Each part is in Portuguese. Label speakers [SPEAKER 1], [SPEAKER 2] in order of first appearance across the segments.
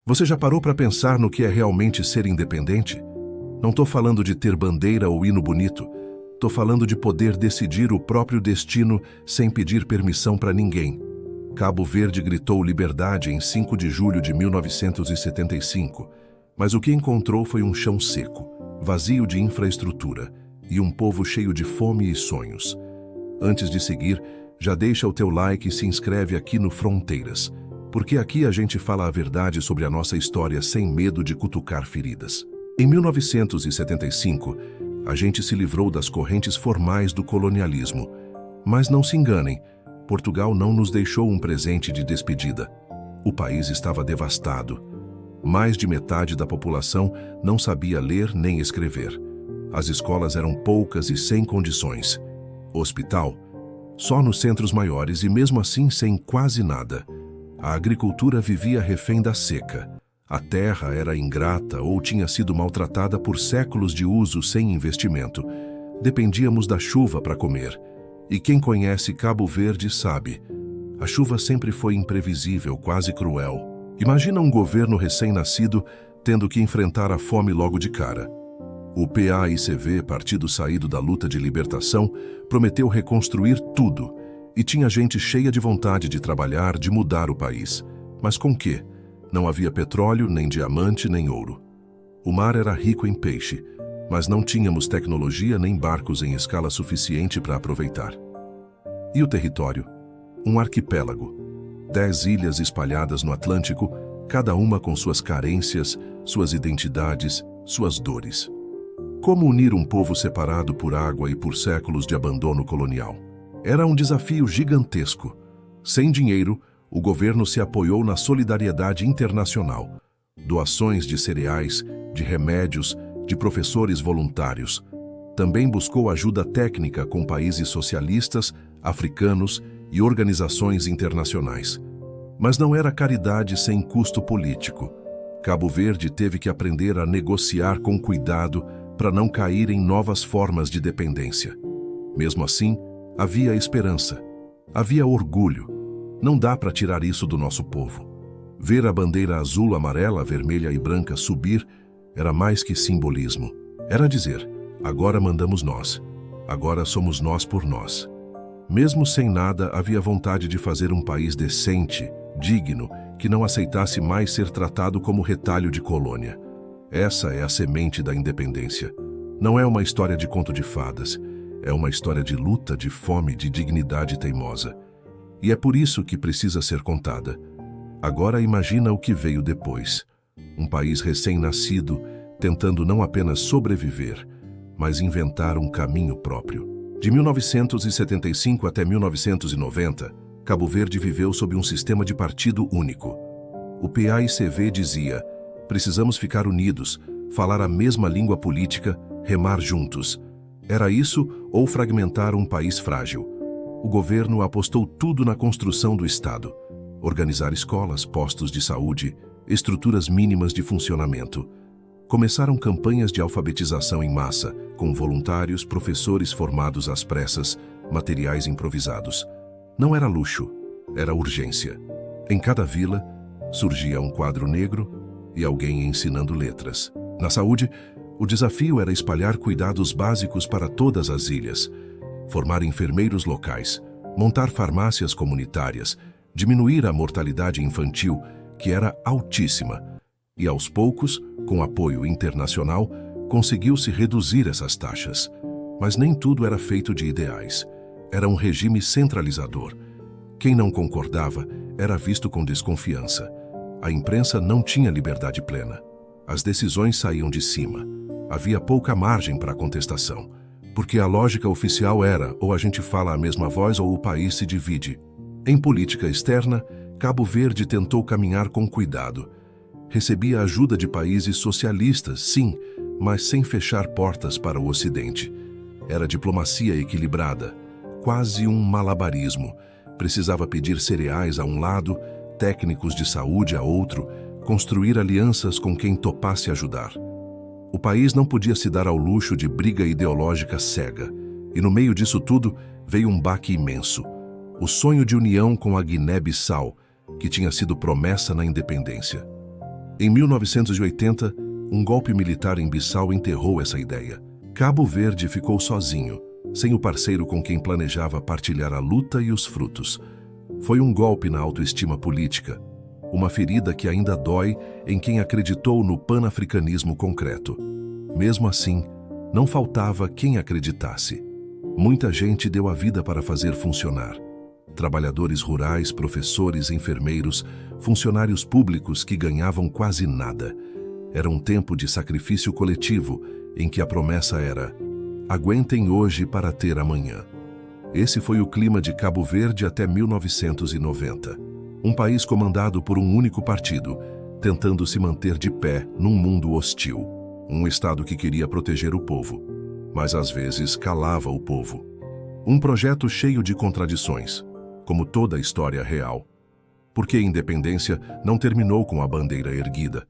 [SPEAKER 1] Você já parou para pensar no que é realmente ser independente? Não estou falando de ter bandeira ou hino bonito. Estou falando de poder decidir o próprio destino sem pedir permissão para ninguém. Cabo Verde gritou liberdade em 5 de julho de 1975, mas o que encontrou foi um chão seco, vazio de infraestrutura e um povo cheio de fome e sonhos. Antes de seguir, já deixa o teu like e se inscreve aqui no Fronteiras, porque aqui a gente fala a verdade sobre a nossa história sem medo de cutucar feridas. Em 1975, a gente se livrou das correntes formais do colonialismo. Mas não se enganem, Portugal não nos deixou um presente de despedida. O país estava devastado. Mais de metade da população não sabia ler nem escrever. As escolas eram poucas e sem condições. Hospital? Só nos centros maiores e mesmo assim sem quase nada. A agricultura vivia refém da seca. A terra era ingrata ou tinha sido maltratada por séculos de uso sem investimento. Dependíamos da chuva para comer. E quem conhece Cabo Verde sabe, a chuva sempre foi imprevisível, quase cruel. Imagina um governo recém-nascido tendo que enfrentar a fome logo de cara. O PAICV, partido saído da luta de libertação, prometeu reconstruir tudo e tinha gente cheia de vontade de trabalhar, de mudar o país. Mas com quê? Não havia petróleo, nem diamante, nem ouro. O mar era rico em peixe, mas não tínhamos tecnologia nem barcos em escala suficiente para aproveitar. E o território? Um arquipélago. 10 ilhas espalhadas no Atlântico, cada uma com suas carências, suas identidades, suas dores. Como unir um povo separado por água e por séculos de abandono colonial? Era um desafio gigantesco. Sem dinheiro, o governo se apoiou na solidariedade internacional. Doações de cereais, de remédios, de professores voluntários. Também buscou ajuda técnica com países socialistas, africanos e organizações internacionais. Mas não era caridade sem custo político. Cabo Verde teve que aprender a negociar com cuidado para não cair em novas formas de dependência. Mesmo assim, havia esperança. Havia orgulho. Não dá para tirar isso do nosso povo. Ver a bandeira azul, amarela, vermelha e branca subir era mais que simbolismo. Era dizer, agora mandamos nós. Agora somos nós por nós. Mesmo sem nada, havia vontade de fazer um país decente, digno, que não aceitasse mais ser tratado como retalho de colônia. Essa é a semente da independência. Não é uma história de conto de fadas. É uma história de luta, de fome, de dignidade teimosa. E é por isso que precisa ser contada. Agora imagina o que veio depois. Um país recém-nascido, tentando não apenas sobreviver, mas inventar um caminho próprio. De 1975 até 1990, Cabo Verde viveu sob um sistema de partido único. O PAICV dizia, precisamos ficar unidos, falar a mesma língua política, remar juntos. Era isso ou fragmentar um país frágil. O governo apostou tudo na construção do Estado. Organizar escolas, postos de saúde, estruturas mínimas de funcionamento. Começaram campanhas de alfabetização em massa, com voluntários, professores formados às pressas, materiais improvisados. Não era luxo, era urgência. Em cada vila, surgia um quadro negro e alguém ensinando letras. Na saúde, o desafio era espalhar cuidados básicos para todas as ilhas, formar enfermeiros locais, montar farmácias comunitárias, diminuir a mortalidade infantil, que era altíssima, e aos poucos, com apoio internacional, conseguiu-se reduzir essas taxas. Mas nem tudo era feito de ideais. Era um regime centralizador. Quem não concordava era visto com desconfiança. A imprensa não tinha liberdade plena. As decisões saíam de cima. Havia pouca margem para a contestação, porque a lógica oficial era ou a gente fala a mesma voz ou o país se divide. Em política externa, Cabo Verde tentou caminhar com cuidado. Recebia ajuda de países socialistas, sim, mas sem fechar portas para o Ocidente. Era diplomacia equilibrada, quase um malabarismo. Precisava pedir cereais a um lado, técnicos de saúde a outro, construir alianças com quem topasse ajudar. O país não podia se dar ao luxo de briga ideológica cega, e no meio disso tudo veio um baque imenso. O sonho de união com a Guiné-Bissau, que tinha sido promessa na independência. Em 1980, um golpe militar em Bissau enterrou essa ideia. Cabo Verde ficou sozinho, sem o parceiro com quem planejava partilhar a luta e os frutos. Foi um golpe na autoestima política, uma ferida que ainda dói em quem acreditou no panafricanismo concreto. Mesmo assim, não faltava quem acreditasse. Muita gente deu a vida para fazer funcionar. Trabalhadores rurais, professores, enfermeiros, funcionários públicos que ganhavam quase nada. Era um tempo de sacrifício coletivo, em que a promessa era: aguentem hoje para ter amanhã. Esse foi o clima de Cabo Verde até 1990. Um país comandado por um único partido, tentando se manter de pé num mundo hostil. Um Estado que queria proteger o povo, mas às vezes calava o povo. Um projeto cheio de contradições, como toda a história real. Porque a independência não terminou com a bandeira erguida.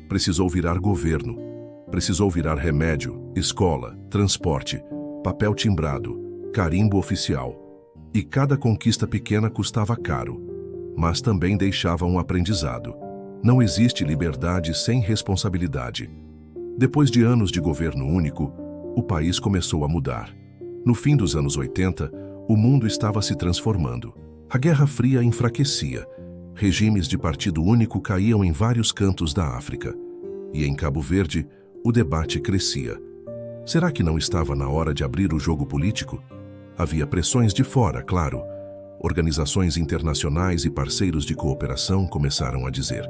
[SPEAKER 1] Precisou virar governo. Precisou virar remédio, escola, transporte, papel timbrado, carimbo oficial. E cada conquista pequena custava caro, mas também deixava um aprendizado. Não existe liberdade sem responsabilidade. Depois de anos de governo único, o país começou a mudar. No fim dos anos 80, o mundo estava se transformando. A Guerra Fria enfraquecia. Regimes de partido único caíam em vários cantos da África. E em Cabo Verde, o debate crescia. Será que não estava na hora de abrir o jogo político? Havia pressões de fora, claro. Organizações internacionais e parceiros de cooperação começaram a dizer: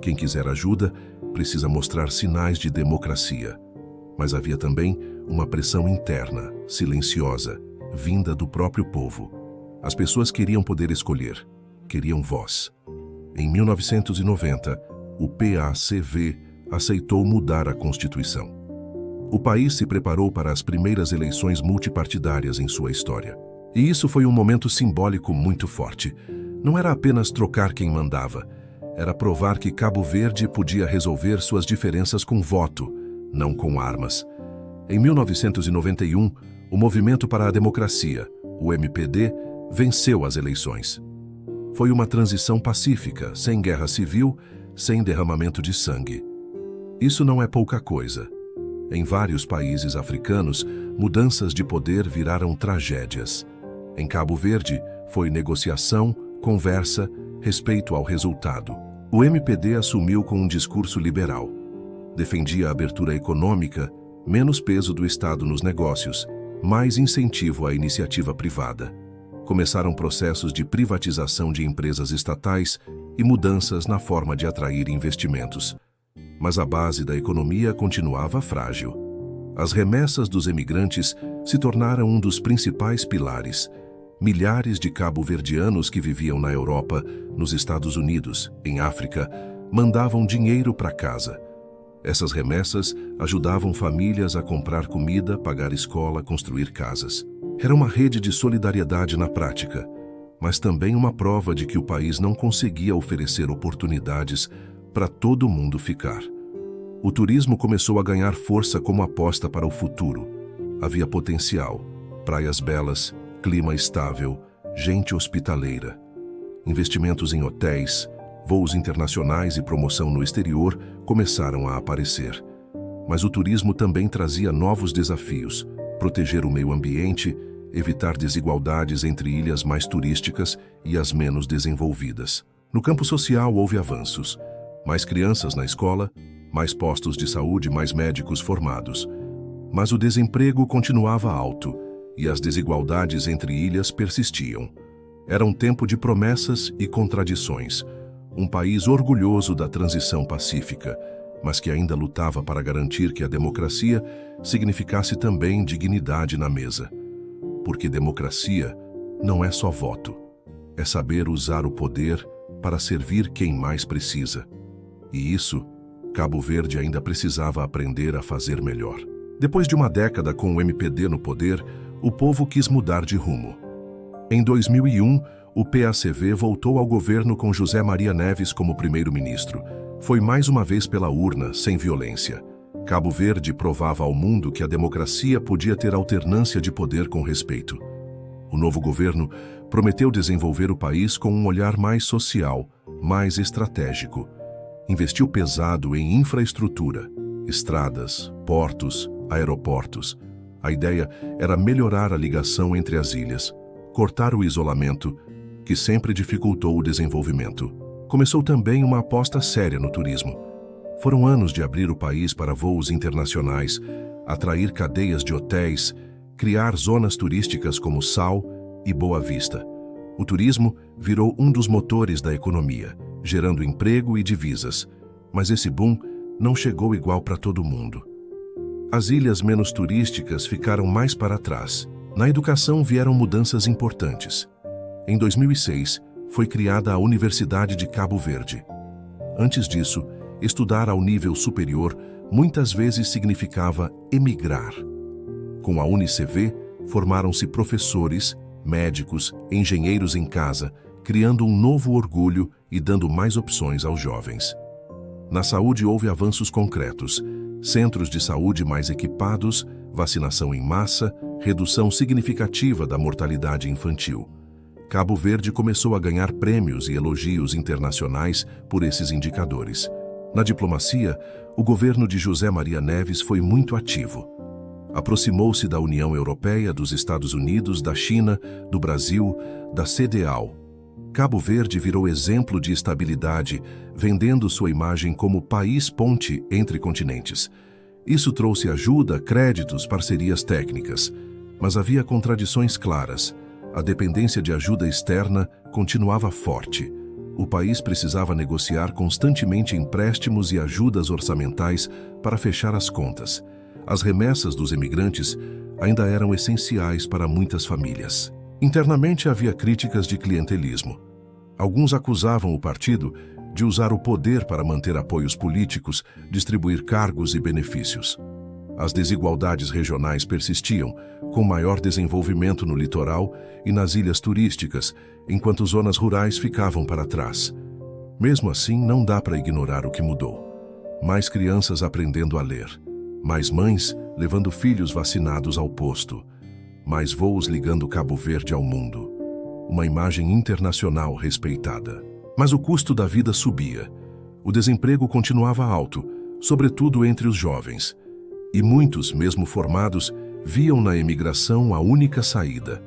[SPEAKER 1] quem quiser ajuda precisa mostrar sinais de democracia. Mas havia também uma pressão interna, silenciosa, vinda do próprio povo. As pessoas queriam poder escolher, queriam voz. Em 1990, o PACV aceitou mudar a Constituição. O país se preparou para as primeiras eleições multipartidárias em sua história. E isso foi um momento simbólico muito forte. Não era apenas trocar quem mandava, era provar que Cabo Verde podia resolver suas diferenças com voto, não com armas. Em 1991, o Movimento para a Democracia, o MPD, venceu as eleições. Foi uma transição pacífica, sem guerra civil, sem derramamento de sangue. Isso não é pouca coisa. Em vários países africanos, mudanças de poder viraram tragédias. Em Cabo Verde, foi negociação, conversa, respeito ao resultado. O MPD assumiu com um discurso liberal. Defendia a abertura econômica, menos peso do Estado nos negócios, mais incentivo à iniciativa privada. Começaram processos de privatização de empresas estatais e mudanças na forma de atrair investimentos. Mas a base da economia continuava frágil. As remessas dos emigrantes se tornaram um dos principais pilares. Milhares de cabo-verdianos que viviam na Europa, nos Estados Unidos, em África, mandavam dinheiro para casa. Essas remessas ajudavam famílias a comprar comida, pagar escola, construir casas. Era uma rede de solidariedade na prática, mas também uma prova de que o país não conseguia oferecer oportunidades para todo mundo ficar. O turismo começou a ganhar força como aposta para o futuro. Havia potencial, praias belas, clima estável, gente hospitaleira. Investimentos em hotéis, voos internacionais e promoção no exterior começaram a aparecer. Mas o turismo também trazia novos desafios: proteger o meio ambiente, evitar desigualdades entre ilhas mais turísticas e as menos desenvolvidas. No campo social houve avanços. Mais crianças na escola, mais postos de saúde, mais médicos formados. Mas o desemprego continuava alto e as desigualdades entre ilhas persistiam. Era um tempo de promessas e contradições. Um país orgulhoso da transição pacífica, mas que ainda lutava para garantir que a democracia significasse também dignidade na mesa. Porque democracia não é só voto. É saber usar o poder para servir quem mais precisa. E isso, Cabo Verde ainda precisava aprender a fazer melhor. Depois de uma década com o MPD no poder, o povo quis mudar de rumo. Em 2001, o PACV voltou ao governo com José Maria Neves como primeiro-ministro. Foi mais uma vez pela urna, sem violência. Cabo Verde provava ao mundo que a democracia podia ter alternância de poder com respeito. O novo governo prometeu desenvolver o país com um olhar mais social, mais estratégico. Investiu pesado em infraestrutura, estradas, portos, aeroportos. A ideia era melhorar a ligação entre as ilhas, cortar o isolamento, que sempre dificultou o desenvolvimento. Começou também uma aposta séria no turismo. Foram anos de abrir o país para voos internacionais, atrair cadeias de hotéis, criar zonas turísticas como Sal e Boa Vista. O turismo virou um dos motores da economia, gerando emprego e divisas. Mas esse boom não chegou igual para todo mundo. As ilhas menos turísticas ficaram mais para trás. Na educação vieram mudanças importantes. Em 2006, foi criada a Universidade de Cabo Verde. Antes disso, estudar ao nível superior muitas vezes significava emigrar. Com a UniCV, formaram-se professores, médicos, engenheiros em casa, criando um novo orgulho e dando mais opções aos jovens. Na saúde houve avanços concretos, centros de saúde mais equipados, vacinação em massa, redução significativa da mortalidade infantil. Cabo Verde começou a ganhar prêmios e elogios internacionais por esses indicadores. Na diplomacia, o governo de José Maria Neves foi muito ativo. Aproximou-se da União Europeia, dos Estados Unidos, da China, do Brasil, da CEDEAW. Cabo Verde virou exemplo de estabilidade, vendendo sua imagem como país-ponte entre continentes. Isso trouxe ajuda, créditos, parcerias técnicas. Mas havia contradições claras. A dependência de ajuda externa continuava forte. O país precisava negociar constantemente empréstimos e ajudas orçamentais para fechar as contas. As remessas dos emigrantes ainda eram essenciais para muitas famílias. Internamente havia críticas de clientelismo. Alguns acusavam o partido de usar o poder para manter apoios políticos, distribuir cargos e benefícios. As desigualdades regionais persistiam, com maior desenvolvimento no litoral e nas ilhas turísticas, enquanto zonas rurais ficavam para trás. Mesmo assim, não dá para ignorar o que mudou. Mais crianças aprendendo a ler. Mais mães levando filhos vacinados ao posto. Mais voos ligando Cabo Verde ao mundo. Uma imagem internacional respeitada. Mas o custo da vida subia. O desemprego continuava alto, sobretudo entre os jovens. E muitos, mesmo formados, viam na emigração a única saída.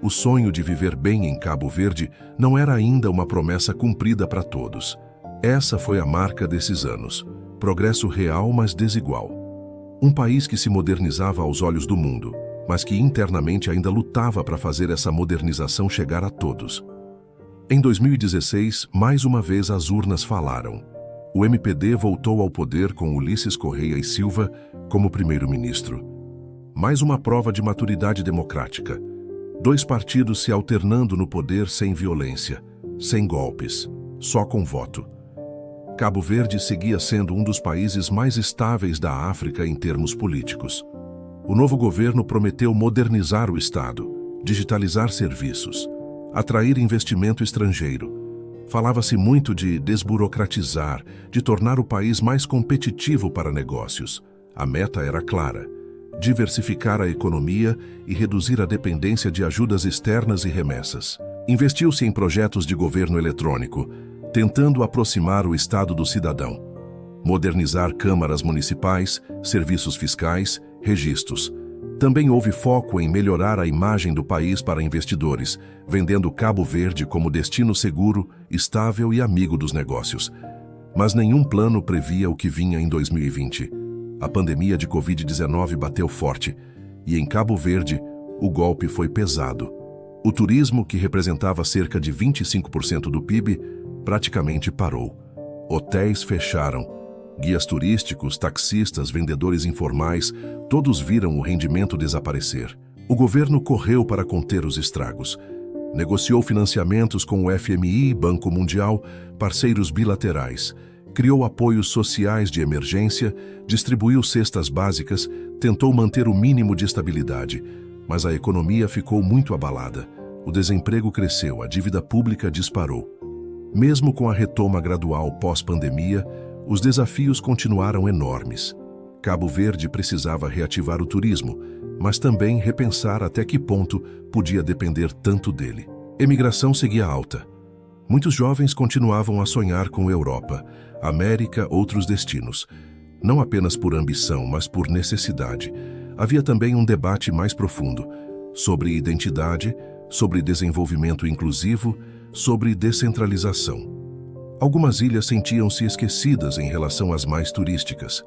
[SPEAKER 1] O sonho de viver bem em Cabo Verde não era ainda uma promessa cumprida para todos. Essa foi a marca desses anos. Progresso real, mas desigual. Um país que se modernizava aos olhos do mundo, mas que internamente ainda lutava para fazer essa modernização chegar a todos. Em 2016, mais uma vez as urnas falaram. O MPD voltou ao poder com Ulisses Correia e Silva como primeiro-ministro. Mais uma prova de maturidade democrática. 2 partidos se alternando no poder sem violência, sem golpes, só com voto. Cabo Verde seguia sendo um dos países mais estáveis da África em termos políticos. O novo governo prometeu modernizar o Estado, digitalizar serviços, atrair investimento estrangeiro. Falava-se muito de desburocratizar, de tornar o país mais competitivo para negócios. A meta era clara: diversificar a economia e reduzir a dependência de ajudas externas e remessas. Investiu-se em projetos de governo eletrônico, tentando aproximar o Estado do cidadão. Modernizar câmaras municipais, serviços fiscais, registros. Também houve foco em melhorar a imagem do país para investidores, vendendo Cabo Verde como destino seguro, estável e amigo dos negócios. Mas nenhum plano previa o que vinha em 2020. A pandemia de Covid-19 bateu forte, e em Cabo Verde, o golpe foi pesado. O turismo, que representava cerca de 25% do PIB, praticamente parou. Hotéis fecharam. Guias turísticos, taxistas, vendedores informais, todos viram o rendimento desaparecer. O governo correu para conter os estragos. Negociou financiamentos com o FMI, Banco Mundial, parceiros bilaterais. Criou apoios sociais de emergência, distribuiu cestas básicas, tentou manter o mínimo de estabilidade. Mas a economia ficou muito abalada. O desemprego cresceu, a dívida pública disparou. Mesmo com a retoma gradual pós-pandemia, os desafios continuaram enormes. Cabo Verde precisava reativar o turismo, mas também repensar até que ponto podia depender tanto dele. Emigração seguia alta. Muitos jovens continuavam a sonhar com a Europa. América, outros destinos. Não apenas por ambição, mas por necessidade. Havia também um debate mais profundo sobre identidade, sobre desenvolvimento inclusivo, sobre descentralização. Algumas ilhas sentiam-se esquecidas em relação às mais turísticas.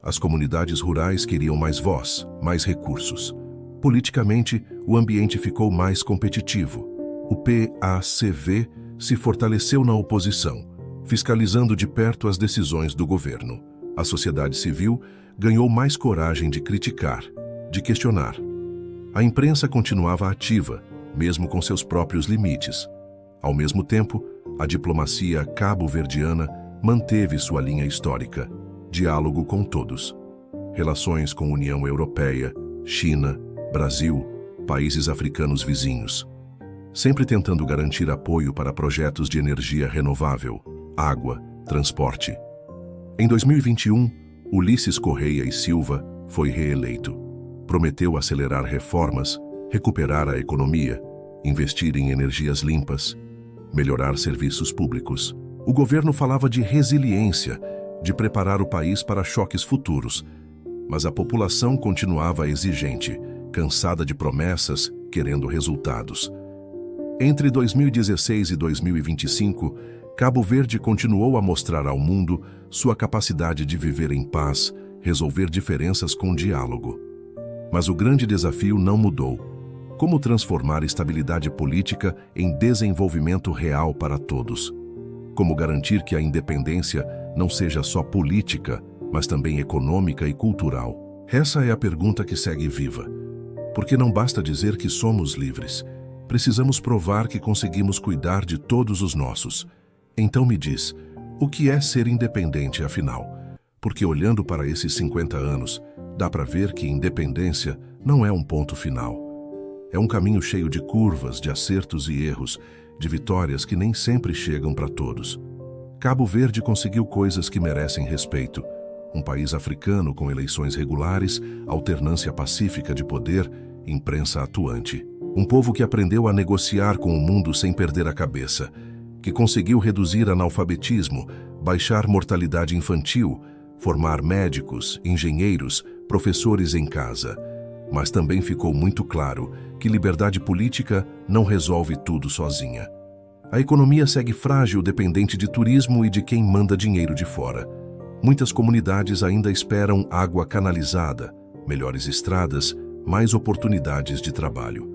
[SPEAKER 1] As comunidades rurais queriam mais voz, mais recursos. Politicamente, o ambiente ficou mais competitivo. O PACV se fortaleceu na oposição, fiscalizando de perto as decisões do governo. A sociedade civil ganhou mais coragem de criticar, de questionar. A imprensa continuava ativa, mesmo com seus próprios limites. Ao mesmo tempo, a diplomacia cabo-verdiana manteve sua linha histórica, diálogo com todos. Relações com União Europeia, China, Brasil, países africanos vizinhos. Sempre tentando garantir apoio para projetos de energia renovável, água, transporte. Em 2021, Ulisses Correia e Silva foi reeleito. Prometeu acelerar reformas, recuperar a economia, investir em energias limpas, melhorar serviços públicos. O governo falava de resiliência, de preparar o país para choques futuros, mas a população continuava exigente, cansada de promessas, querendo resultados. Entre 2016 e 2025, Cabo Verde continuou a mostrar ao mundo sua capacidade de viver em paz, resolver diferenças com diálogo. Mas o grande desafio não mudou. Como transformar estabilidade política em desenvolvimento real para todos? Como garantir que a independência não seja só política, mas também econômica e cultural? Essa é a pergunta que segue viva. Porque não basta dizer que somos livres. Precisamos provar que conseguimos cuidar de todos os nossos. Então me diz, o que é ser independente, afinal? Porque olhando para esses 50 anos, dá para ver que independência não é um ponto final. É um caminho cheio de curvas, de acertos e erros, de vitórias que nem sempre chegam para todos. Cabo Verde conseguiu coisas que merecem respeito. Um país africano com eleições regulares, alternância pacífica de poder, imprensa atuante. Um povo que aprendeu a negociar com o mundo sem perder a cabeça, que conseguiu reduzir analfabetismo, baixar mortalidade infantil, formar médicos, engenheiros, professores em casa. Mas também ficou muito claro que liberdade política não resolve tudo sozinha. A economia segue frágil, dependente de turismo e de quem manda dinheiro de fora. Muitas comunidades ainda esperam água canalizada, melhores estradas, mais oportunidades de trabalho.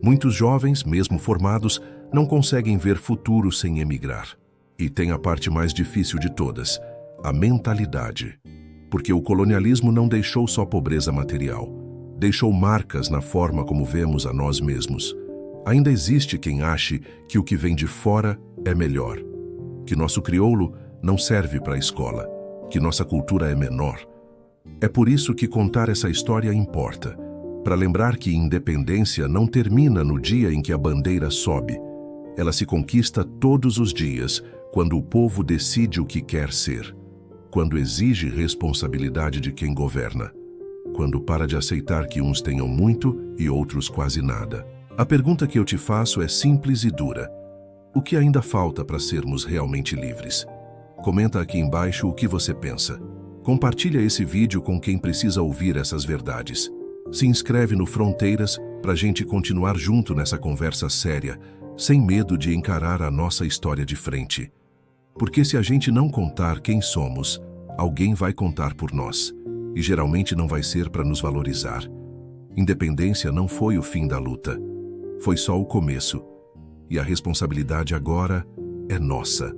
[SPEAKER 1] Muitos jovens, mesmo formados, não conseguem ver futuro sem emigrar. E tem a parte mais difícil de todas, a mentalidade. Porque o colonialismo não deixou só pobreza material, deixou marcas na forma como vemos a nós mesmos. Ainda existe quem ache que o que vem de fora é melhor, que nosso crioulo não serve para a escola, que nossa cultura é menor. É por isso que contar essa história importa, para lembrar que independência não termina no dia em que a bandeira sobe. Ela se conquista todos os dias, quando o povo decide o que quer ser, quando exige responsabilidade de quem governa, quando para de aceitar que uns tenham muito e outros quase nada. A pergunta que eu te faço é simples e dura. O que ainda falta para sermos realmente livres? Comenta aqui embaixo o que você pensa. Compartilha esse vídeo com quem precisa ouvir essas verdades. Se inscreve no Fronteiras para a gente continuar junto nessa conversa séria, sem medo de encarar a nossa história de frente. Porque se a gente não contar quem somos, alguém vai contar por nós. E geralmente não vai ser para nos valorizar. Independência não foi o fim da luta. Foi só o começo. E a responsabilidade agora é nossa.